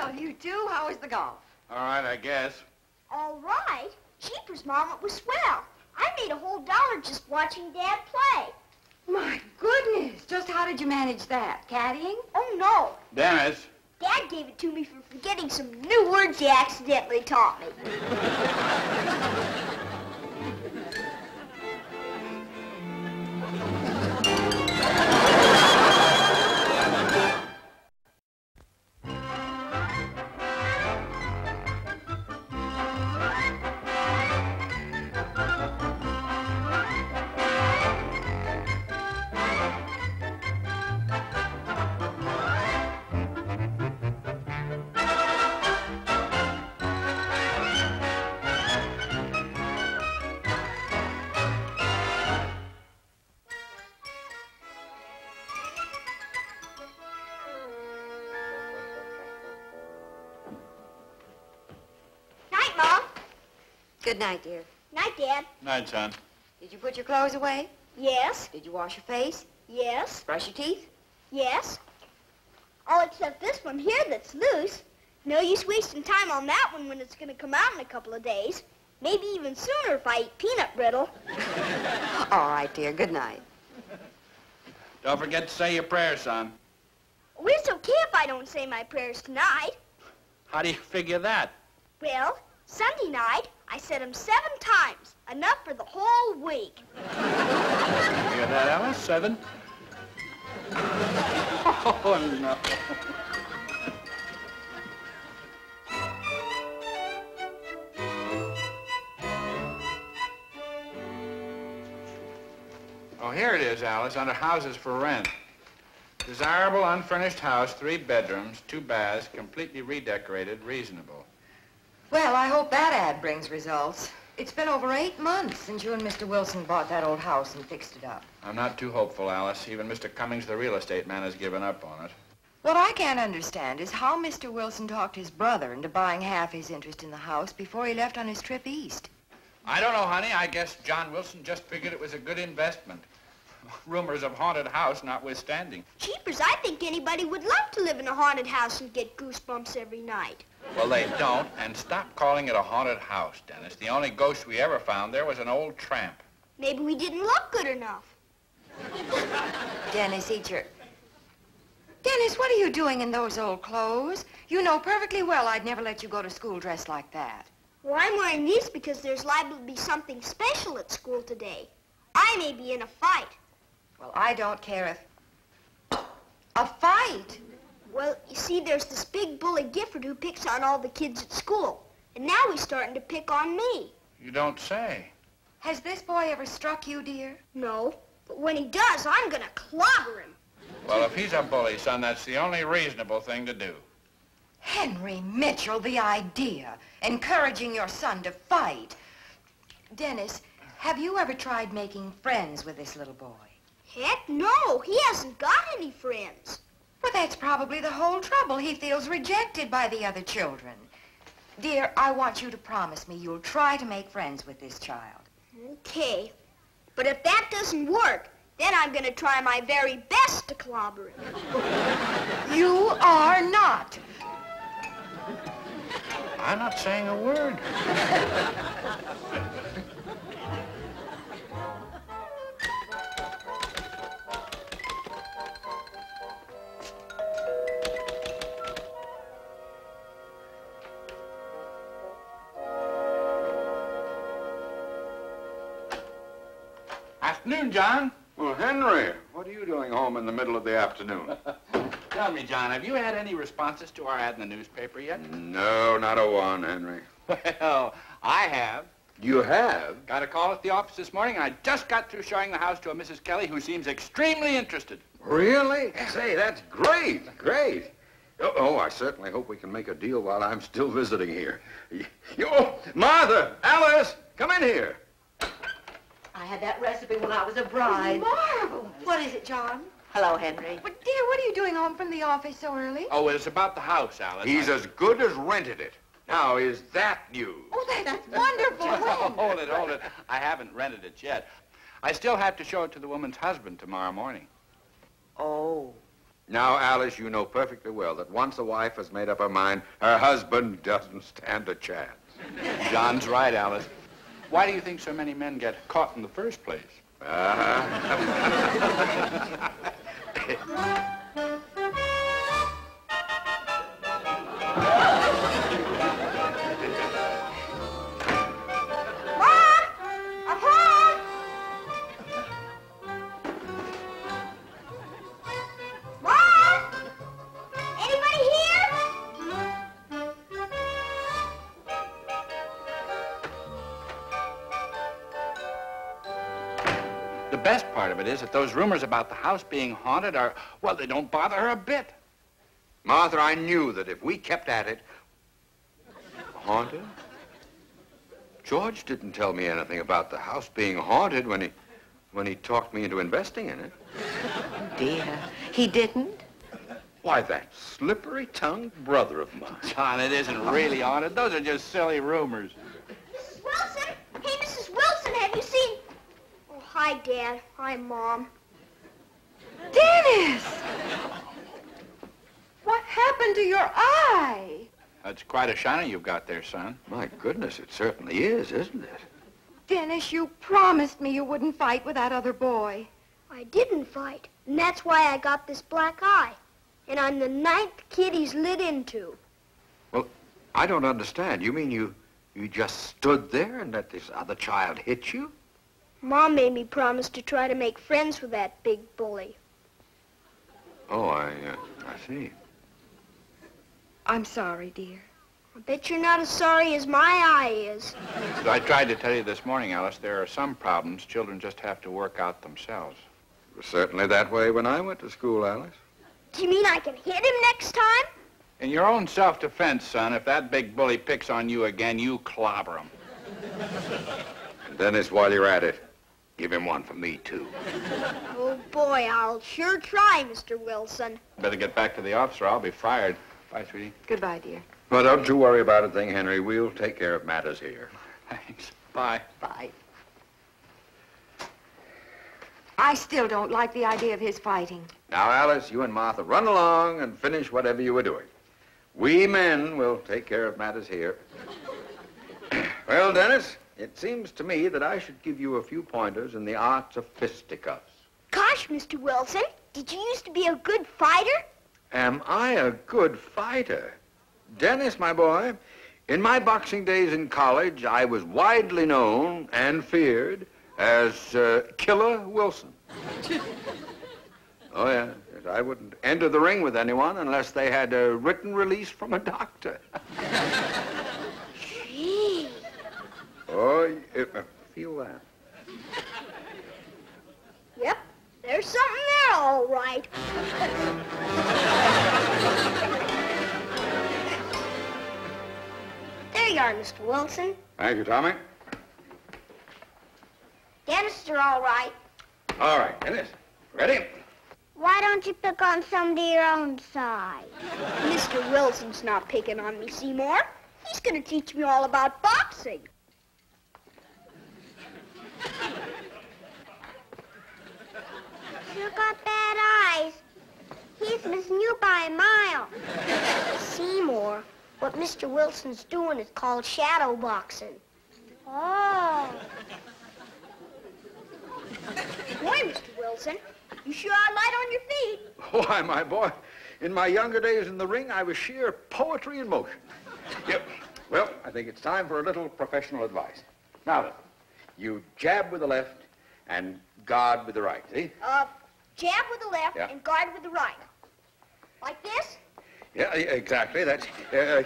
Well, you two, how was the golf? All right, I guess. All right? Jeepers, Mom, it was swell. I made a whole $1 just watching Dad play. My goodness, just how did you manage that? Caddying? Oh, no. Dennis. Dad gave it to me for forgetting some new words he accidentally taught me. Night, Mom. Good night, dear. Night, Dad. Night, son. Did you put your clothes away? Yes. Did you wash your face? Yes. Brush your teeth? Yes. All except this one here that's loose. No use wasting time on that one when it's going to come out in a couple of days. Maybe even sooner if I eat peanut brittle. All right, dear. Good night. Don't forget to say your prayers, son. Oh, it's okay if I don't say my prayers tonight. How do you figure that? Well, Sunday night, I said them 7 times. Enough for the whole week. Hear that, Alice? 7? Oh, no. Oh, here it is, Alice, under houses for rent. Desirable unfurnished house, 3 bedrooms, 2 baths, completely redecorated, reasonable. Well, I hope that ad brings results. It's been over 8 months since you and Mr. Wilson bought that old house and fixed it up. I'm not too hopeful, Alice. Even Mr. Cummings, the real estate man, has given up on it. What I can't understand is how Mr. Wilson talked his brother into buying half his interest in the house before he left on his trip east. I don't know, honey. I guess John Wilson just figured it was a good investment. Rumors of haunted house notwithstanding. Jeepers, I think anybody would love to live in a haunted house and get goosebumps every night. Well, they don't, and stop calling it a haunted house, Dennis. The only ghost we ever found there was an old tramp. Maybe we didn't look good enough. Dennis, Dennis, what are you doing in those old clothes? You know perfectly well I'd never let you go to school dressed like that. Well, I'm wearing these because there's liable to be something special at school today. I may be in a fight. Well, I don't care if... A fight? Well, you see, there's this big bully Gifford who picks on all the kids at school. And now he's starting to pick on me. You don't say. Has this boy ever struck you, dear? No, but when he does, I'm gonna clobber him. Well, if he's a bully, son, that's the only reasonable thing to do. Henry Mitchell, the idea. Encouraging your son to fight. Dennis, have you ever tried making friends with this little boy? Heck no, he hasn't got any friends. Well, that's probably the whole trouble. He feels rejected by the other children. Dear, I want you to promise me you'll try to make friends with this child. Okay. But if that doesn't work, then I'm going to try my very best to clobber him. You are not. I'm not saying a word. Afternoon, John. Well, Henry, what are you doing home in the middle of the afternoon? Tell me, John, have you had any responses to our ad in the newspaper yet? No, not a one, Henry. Well, I have. You have? Got a call at the office this morning, and I just got through showing the house to a Mrs. Kelly who seems extremely interested. Really? Say, that's great, great. Oh, I certainly hope we can make a deal while I'm still visiting here. Oh, Martha, Alice, come in here. I had that recipe when I was a bride. Marvelous. What is it, John? Hello, Henry. But, dear, what are you doing home from the office so early? Oh, it's about the house, Alice. He's as good as rented it. Now, is that news? Oh, that's wonderful. Hold it. I haven't rented it yet. I still have to show it to the woman's husband tomorrow morning. Oh. Now, Alice, you know perfectly well that once a wife has made up her mind, her husband doesn't stand a chance. John's right, Alice. Why do you think so many men get caught in the first place? The best part of it is that those rumors about the house being haunted are, well, they don't bother her a bit. Martha, I knew that if we kept at it... Haunted? George didn't tell me anything about the house being haunted when he talked me into investing in it. Dear, he didn't? Why, that slippery-tongued brother of mine. John, it isn't really haunted. Those are just silly rumors. Mrs. Wilson? Hey, Mrs. Wilson, have you seen... Oh, hi, Dad. Hi, Mom. Dennis! What happened to your eye? That's quite a shiner you've got there, son. My goodness, it certainly is, isn't it? Dennis, you promised me you wouldn't fight with that other boy. I didn't fight, and that's why I got this black eye. And I'm the 9th kid he's lit into. Well, I don't understand. You mean you just stood there and let this other child hit you? Mom made me promise to try to make friends with that big bully. Oh, I see. I'm sorry, dear. I bet you're not as sorry as my eye is. As I tried to tell you this morning, Alice, there are some problems children just have to work out themselves. It was certainly that way when I went to school, Alice. Do you mean I can hit him next time? In your own self-defense, son, if that big bully picks on you again, you clobber him. And Dennis, while you're at it, give him one for me, too. Oh, boy, I'll sure try, Mr. Wilson. Better get back to the office or I'll be fired. Bye, sweetie. Goodbye, dear. Well, don't you worry about a thing, Henry. We'll take care of matters here. Thanks. Bye. Bye. I still don't like the idea of his fighting. Now, Alice, you and Martha run along and finish whatever you were doing. We men will take care of matters here. Well, Dennis, it seems to me that I should give you a few pointers in the arts of fisticuffs. Gosh, Mr. Wilson, did you used to be a good fighter? Am I a good fighter? Dennis, my boy, in my boxing days in college, I was widely known and feared as Killer Wilson. Oh, yeah. I wouldn't enter the ring with anyone unless they had a written release from a doctor. Gee. Oh, feel that. Yep, there's something there, all right. There you are, Mr. Wilson. Thank you, Tommy. Dennis are all right. All right, Dennis. Ready? Why don't you pick on somebody your own size? Mr. Wilson's not picking on me, Seymour. He's going to teach me all about boxing. You got bad eyes. He's missing you by a mile. Seymour, what Mr. Wilson's doing is called shadow boxing. Oh. Boy, Mr. Wilson, you sure are light on your feet. Why, my boy, in my younger days in the ring, I was sheer poetry in motion. Yep. Well, I think it's time for a little professional advice. Now then, you jab with the left and guard with the right, see? Jab with the left Yeah. and guard with the right. Like this? Yeah, exactly. That's,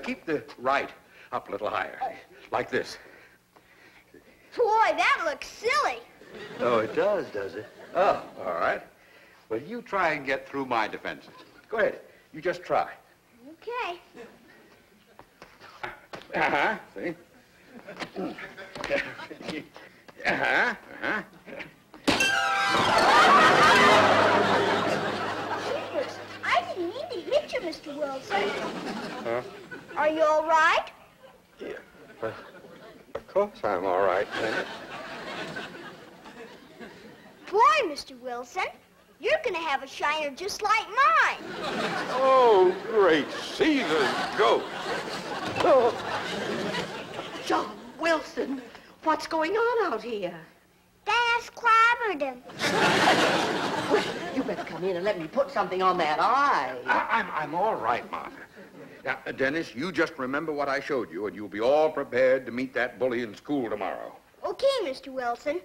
keep the right up a little higher. Like this. Boy, that looks silly. Oh, it does it? Oh, all right. Well, you try and get through my defenses. Go ahead. You just try. Okay. Uh-huh. See? Uh-huh. Uh-huh. Jeepers, I didn't mean to hit you, Mr. Wilson. Huh? Are you all right? Yeah. Of course I'm all right, Dennis. Boy, Mr. Wilson, You're gonna have a shiner just like mine. Oh, great Caesar ghost. Oh. John Wilson, what's going on out here? Dennis clobbered him. Well, you better come in and let me put something on that eye. I'm all right, Martha. Now, Dennis, you just remember what I showed you, and you'll be all prepared to meet that bully in school tomorrow. Okay, Mr. Wilson.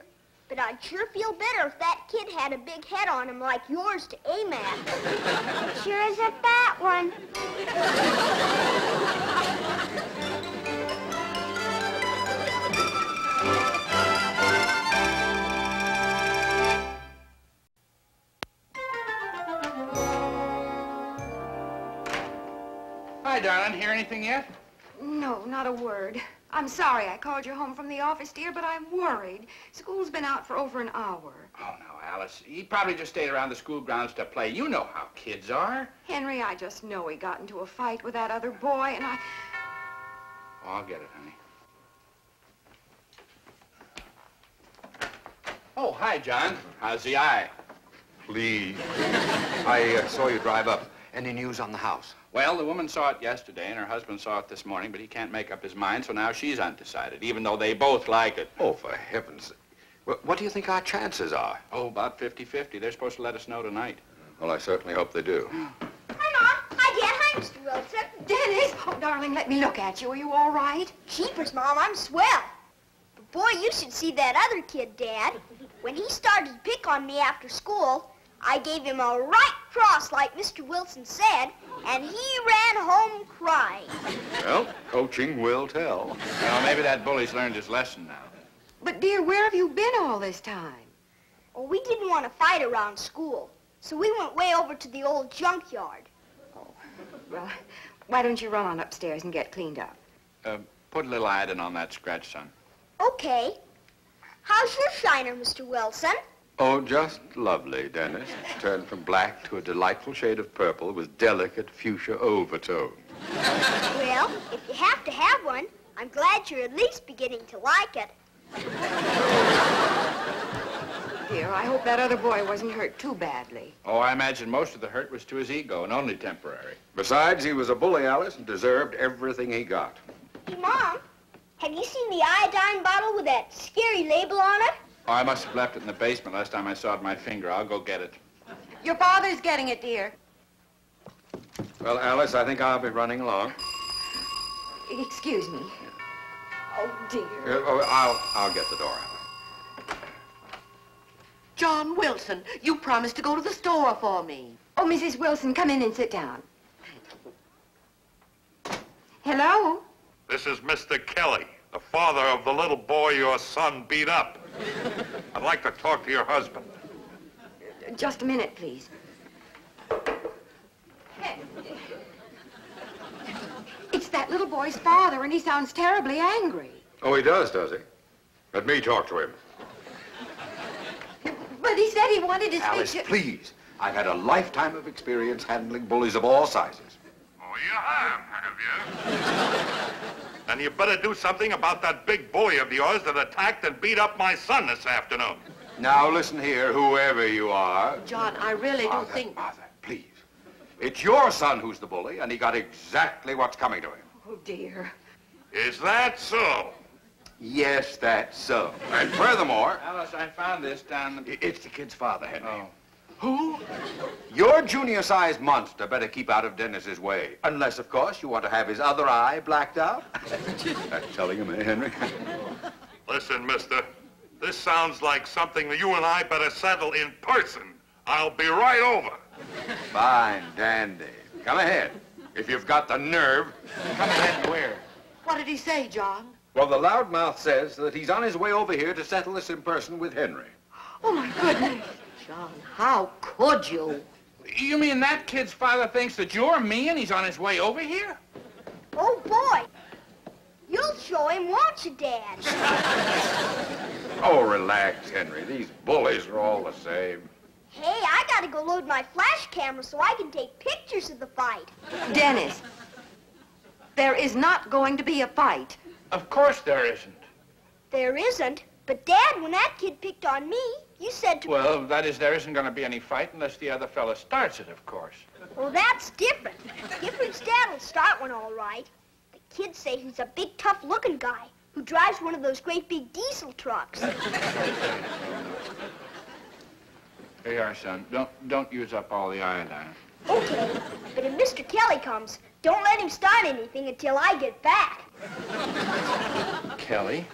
But I'd sure feel better if that kid had a big head on him like yours to aim at. Sure is a fat one. Hi, darling. Hear anything yet? No, not a word. I'm sorry I called you home from the office, dear, but I'm worried. School's been out for over an hour. Oh, no, Alice. He probably just stayed around the school grounds to play. You know how kids are. Henry, I just know he got into a fight with that other boy, and Oh, I'll get it, honey. Oh, hi, John. How's the eye? Please. I saw you drive up. Any news on the house? Well, the woman saw it yesterday, and her husband saw it this morning, but he can't make up his mind, so now she's undecided, even though they both like it. Oh, for heaven's sake. What do you think our chances are? Oh, about 50-50. They're supposed to let us know tonight. Well, I certainly hope they do. Hi, Mom. Hi, Dad. Hi, Mr. Wilson. Dennis! Oh, darling, let me look at you. Are you all right? Jeepers, Mom, I'm swell. But boy, you should see that other kid, Dad. When he started to pick on me after school, I gave him a right cross like Mr. Wilson said, and he ran home crying. Well, coaching will tell. Well, maybe that bully's learned his lesson now. But, dear, where have you been all this time? Well, we didn't want to fight around school, so we went way over to the old junkyard. Well, why don't you run on upstairs and get cleaned up? Put a little iodine on that scratch, son. Okay. How's your shiner, Mr. Wilson? Oh, just lovely, Dennis. Turned from black to a delightful shade of purple with delicate fuchsia overtone. Well, if you have to have one, I'm glad you're at least beginning to like it. Dear, I hope that other boy wasn't hurt too badly. Oh, I imagine most of the hurt was to his ego and only temporary. Besides, he was a bully, Alice, and deserved everything he got. Hey, Mom, have you seen the iodine bottle with that scary label on it? Oh, I must have left it in the basement last time I sawed my finger. I'll go get it. Your father's getting it, dear. Well, Alice, I think I'll be running along. Excuse me. Oh, dear. I'll get the door, Alice. John Wilson, you promised to go to the store for me. Oh, Mrs. Wilson, come in and sit down. Hello? This is Mr. Kelly, the father of the little boy your son beat up. I'd like to talk to your husband. Just a minute, please. It's that little boy's father, and he sounds terribly angry. Oh, he does he? Let me talk to him. But he said he wanted to speak Alice, to... please. I've had a lifetime of experience handling bullies of all sizes. Oh, you have you? And you better do something about that big bully of yours that attacked and beat up my son this afternoon. Now, listen here, whoever you are. John, I really do think... Martha, please. It's your son who's the bully, and he got exactly what's coming to him. Oh, dear. Is that so? Yes, that's so. And furthermore... Alice, I found this down... It's the kid's father, Henry. Oh. Who? Your junior-sized monster better keep out of Dennis's way. Unless, of course, you want to have his other eye blacked out. That's telling him, eh, Henry? Listen, mister, this sounds like something that you and I better settle in person. I'll be right over. Fine, dandy. Come ahead, if you've got the nerve. Come ahead, where? What did he say, John? Well, the loudmouth says that he's on his way over here to settle this in person with Henry. Oh, my goodness. John, how could you? You mean that kid's father thinks that you're me and he's on his way over here? Oh, boy. You'll show him, won't you, Dad? Oh, relax, Henry. These bullies are all the same. Hey, I gotta go load my flash camera so I can take pictures of the fight. Dennis, there is not going to be a fight. Of course there isn't. There isn't. But, Dad, when that kid picked on me, You said to... Well, that is, there isn't going to be any fight unless the other fella starts it, of course. Well, that's different. Gifford's dad will start one all right. The kids say he's a big, tough-looking guy who drives one of those great big diesel trucks. Here you are, son. Don't use up all the iodine. Okay, but if Mr. Kelly comes, don't let him start anything until I get back. Kelly?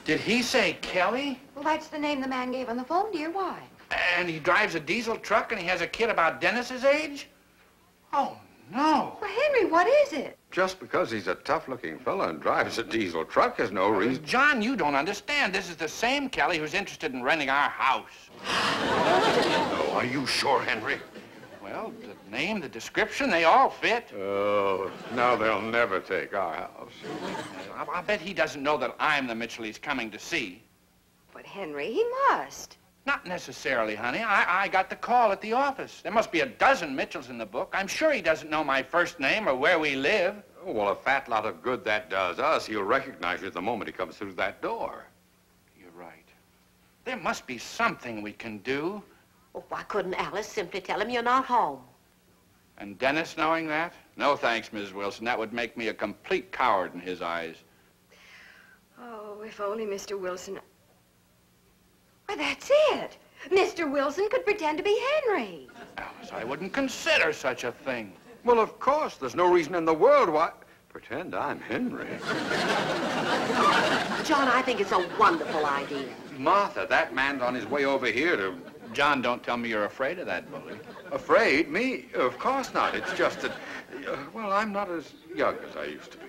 Did he say Kelly? Well, that's the name the man gave on the phone, dear. Why? And he drives a diesel truck and he has a kid about Dennis's age? Oh, no. Well, Henry, what is it? Just because he's a tough-looking fella and drives a diesel truck is no reason. John, you don't understand. This is the same Kelly who's interested in renting our house. Oh, are you sure, Henry? Well, the name, the description, they all fit. Oh, now they'll never take our house. I bet he doesn't know that I'm the Mitchell he's coming to see. But, Henry, he must. Not necessarily, honey. I got the call at the office. There must be a dozen Mitchells in the book. I'm sure he doesn't know my first name or where we live. Oh, well, a fat lot of good that does us. He'll recognize you the moment he comes through that door. You're right. There must be something we can do. Well, why couldn't Alice simply tell him you're not home? And Dennis knowing that? No thanks, Mrs. Wilson. That would make me a complete coward in his eyes. Oh, if only Mr. Wilson... Well, that's it. Mr. Wilson could pretend to be Henry. Alice, I wouldn't consider such a thing. Well, of course. There's no reason in the world why... Pretend I'm Henry. John, I think it's a wonderful idea. Martha, that man's on his way over here to... John, don't tell me you're afraid of that bully. Afraid? Me? Of course not. It's just that... well, I'm not as young as I used to be.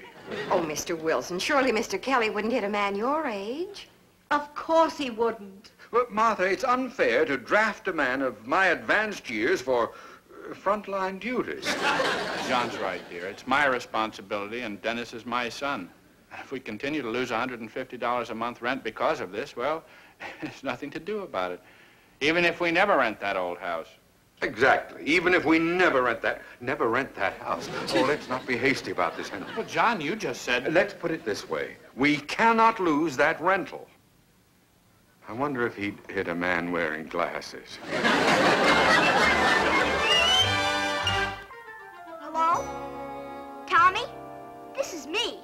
Oh, Mr. Wilson, surely Mr. Kelly wouldn't hit a man your age. Of course he wouldn't. Well, Martha, it's unfair to draft a man of my advanced years for frontline duties. John's right, dear. It's my responsibility, and Dennis is my son. If we continue to lose $150 a month rent because of this, well, there's nothing to do about it. Even if we never rent that old house. Exactly. Even if we never rent that house. Oh, let's not be hasty about this, Henry. Well, John, you just said... Let's put it this way. We cannot lose that rental. I wonder if he'd hit a man wearing glasses. Hello? Tommy? This is me.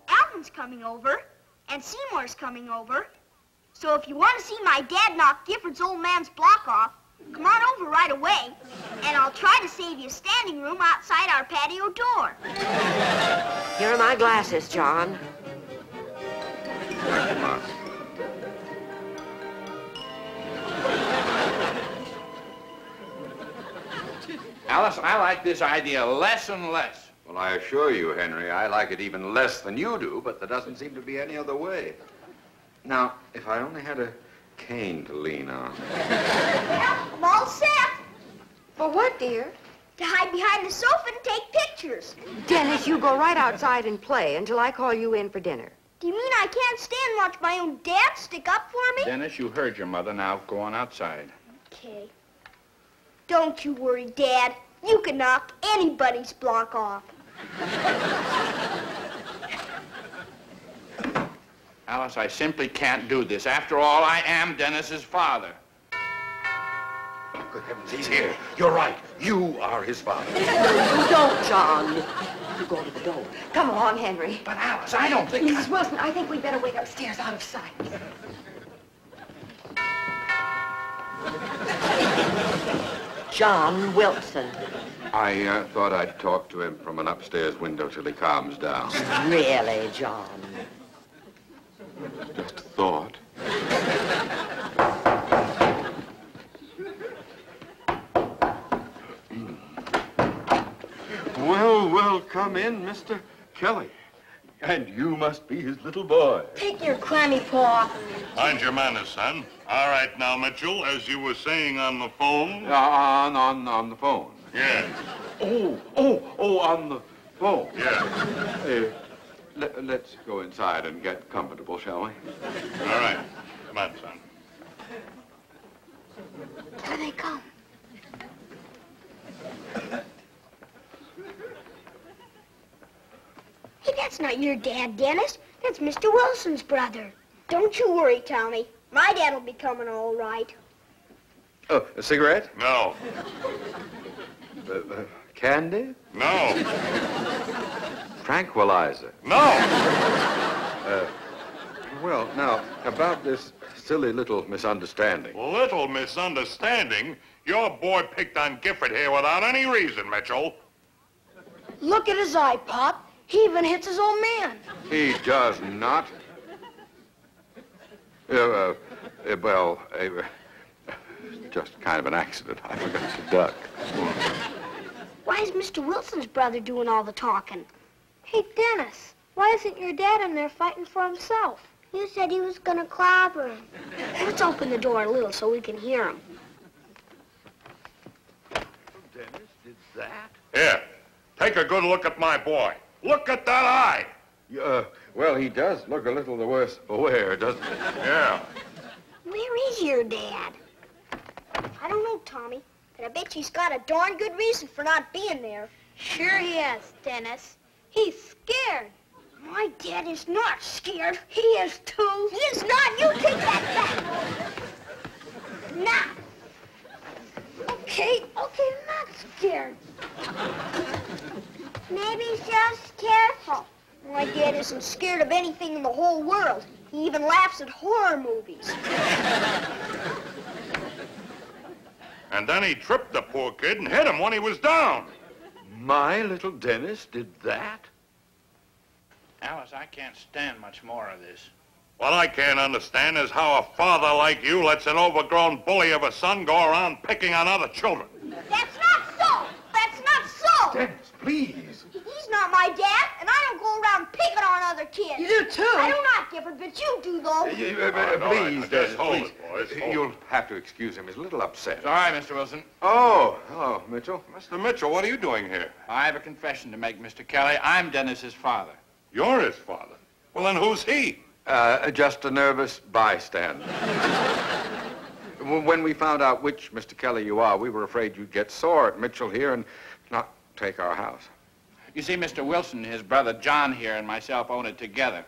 Alvin's coming over, and Seymour's coming over. So if you want to see my dad knock Gifford's old man's block off, come on over right away, and I'll try to save you a standing room outside our patio door. Here are my glasses, John. Alice, I like this idea less and less. Well, I assure you, Henry, I like it even less than you do, but there doesn't seem to be any other way. Now, if I only had a cane to lean on. I'm all set For what, dear? to hide behind the sofa and take pictures. Dennis, you go right outside and play until I call you in for dinner. Do you mean I can't stand and watch my own dad stick up for me? Dennis, you heard your mother. Now go on outside. Okay. Don't you worry, Dad. You can knock anybody's block off. Alice, I simply can't do this. After all, I am Dennis's father. Oh, good heavens, he's here. You're right. You are his father. You don't, John. You go to the door. Come along, Henry. But Alice, I don't think... Mrs. Wilson, I think we'd better wait upstairs out of sight. John Wilson. I thought I'd talk to him from an upstairs window till he calms down. Really, John? Just a thought. Well, come in, Mr. Kelly. And you must be his little boy. Take your clammy paw off of me. Mind your manners, son. All right now, Mitchell, as you were saying on the phone. On the phone. Yeah. Oh, on the phone. Yeah. Let's go inside and get comfortable, shall we? All right. Come on, son. Here they come. Hey, that's not your dad, Dennis. That's Mr. Wilson's brother. Don't you worry, Tommy. My dad will be coming all right. Oh, a cigarette? No. Candy? No. Tranquilizer? No. Well, now, about this silly little misunderstanding. Little misunderstanding? Your boy picked on Gifford here without any reason, Mitchell. Look at his eye, Pop. He even hits his old man. He does not. Just kind of an accident. I forgot to duck. Why is Mr. Wilson's brother doing all the talking? Hey, Dennis, why isn't your dad in there fighting for himself? You said he was gonna clobber him. Let's open the door a little so we can hear him. Dennis did that? Here, take a good look at my boy. Look at that eye. Well, he does look a little the worse for wear, doesn't he? Yeah. Where is your dad? I don't know, Tommy, but I bet he's got a darn good reason for not being there. Sure he is, Dennis. He's scared. My dad is not scared. He is too. He is not. You take that back. Now. Okay, not scared. Maybe he's just careful. My dad isn't scared of anything in the whole world. He even laughs at horror movies. And then he tripped the poor kid and hit him when he was down. My little Dennis did that? Alice, I can't stand much more of this. What I can't understand is how a father like you lets an overgrown bully of a son go around picking on other children. That's not so. That's not so. Dennis, please. He's not my dad, and I don't go around picking on other kids. You do too. I do not, Gifford, but you do, though. Please, just Dennis, hold please. it, boys, hold You'll have to excuse him. He's a little upset. It's all right, Mr. Wilson. Oh, hello, Mitchell. Mr. Mitchell, what are you doing here? I have a confession to make, Mr. Kelly. I'm Dennis's father. You're his father. Well, then who's he? Just a nervous bystander. When we found out which Mr. Kelly you are, we were afraid you'd get sore at Mitchell here and not take our house. You see, Mr. Wilson, his brother John here, and myself own it together.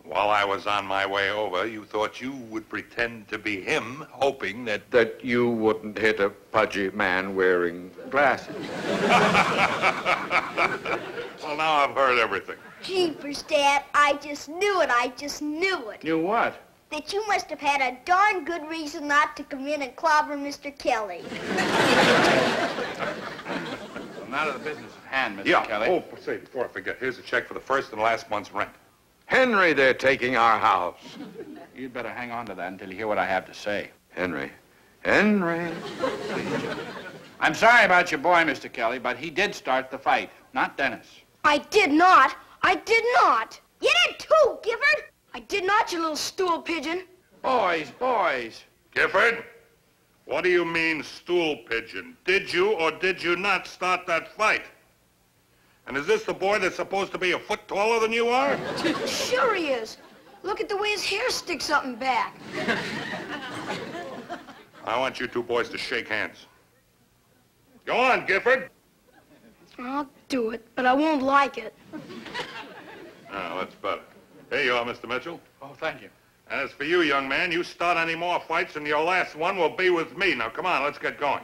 While I was on my way over, you thought you would pretend to be him, hoping that... That you wouldn't hit a pudgy man wearing glasses. Well, now I've heard everything. Jeepers, Dad, I just knew it. I just knew it. You what? That you must have had a darn good reason not to come in and clobber Mr. Kelly. Well, now to the business at hand, Mr. Yeah. Kelly. Oh, say, before I forget, here's a check for the first and last month's rent. Henry, they're taking our house. You'd better hang on to that until you hear what I have to say. Henry. I'm sorry about your boy, Mr. Kelly, but he did start the fight, not Dennis. I did not. I did not. You did too, Gifford. I did not, you little stool pigeon. Boys. Gifford, what do you mean, stool pigeon? Did you or did you not start that fight? And is this the boy that's supposed to be a foot taller than you are? Sure he is. Look at the way his hair sticks up and back. I want you two boys to shake hands. Go on, Gifford. I'll do it, but I won't like it. Oh, that's better. Here you are, Mr. Mitchell. Oh, thank you. As for you, young man, you start any more fights and your last one will be with me. Now, come on, let's get going.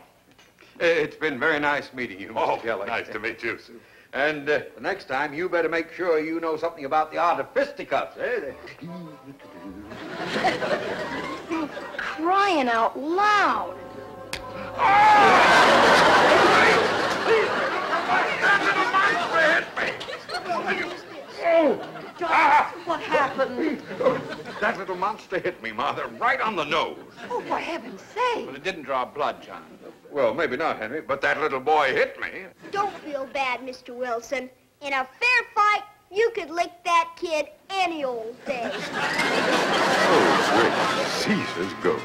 It's been very nice meeting you, Mr. Kelly. Nice to meet you, Sue. And the next time, you better make sure you know something about the art of fisticuffs, eh? Crying out loud. What happened? That little monster hit me, Mother, right on the nose. Oh, for heaven's sake. Well, it didn't draw blood, John. Well, maybe not, Henry, but that little boy hit me. Don't feel bad, Mr. Wilson. In a fair fight, you could lick that kid any old day. Oh, great Caesar's ghost.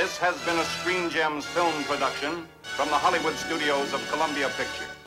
This has been a Screen Gems film production from the Hollywood studios of Columbia Pictures.